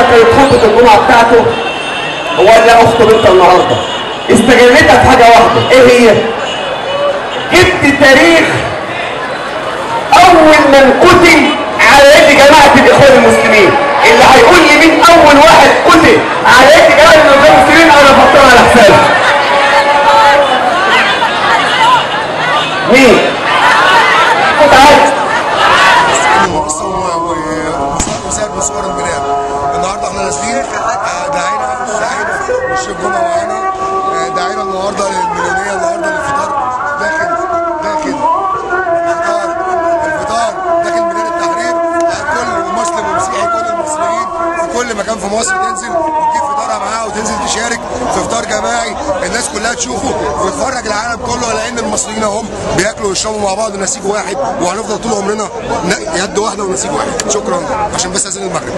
كانت خطبه الجمعه بتاعته ولا اخطب انت النهارده؟ استغلتها في حاجه واحده، ايه هي؟ جبت تاريخ اول من قتل على يد جماعه الاخوان المسلمين. اللي هيقول لي مين اول واحد قتل على يد جماعه الاخوان المسلمين انا بفكر على حسابي. مين؟ كنت عارف وسائل بصور البلاد. النهارده احنا نازلين داعينا مش الجمعه معانا، داعينا النهارده للمليونيه، النهارده للفطار داخل الفطار داخل ميدان التحرير. كل مسلم ومسيحي، كل المصريين في كل مكان في مصر تنزل وتجيب فطارها معاها وتنزل تشارك في فطار جماعي، الناس كلها تشوفه ويتفرج العالم كله على ان المصريين هم بياكلوا ويشربوا مع بعض ونسيج واحد، وهنفضل طول عمرنا يد واحده ونسيج واحد. شكرا، عشان بس اذان المغرب.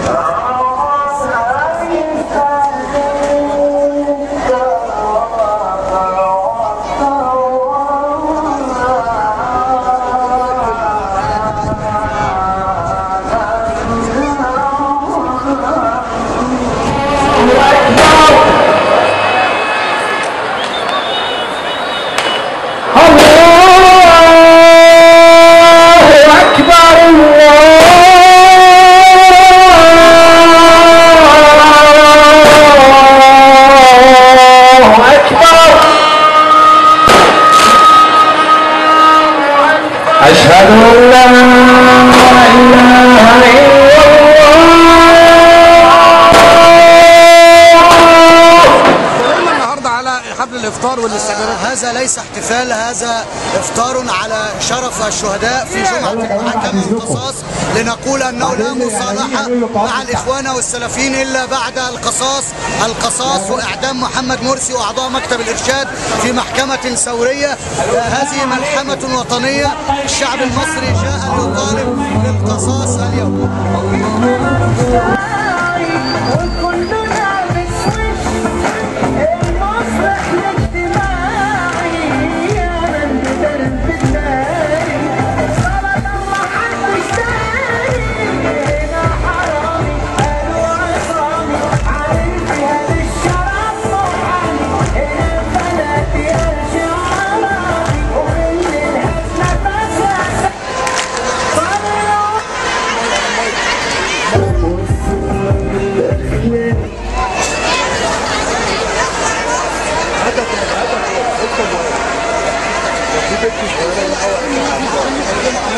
أشهد أن لا إله إلا الله. النهارده على حفل الإفطار والاستعدادات. هذا ليس احتفال، هذا إفطار على شرف الشهداء في جمعة المحاكمة القصاص، لنقول أنه لا مصالحة مع الإخوان والسلفيين إلا بعد القصاص وإعدام محمد مرسي وأعضاء مكتب الإرشاد في محكمة ثورية. هذه ملحمة وطنية، الشعب المصري جاء ليطالب بالقصاص اليوم.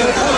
Thank you.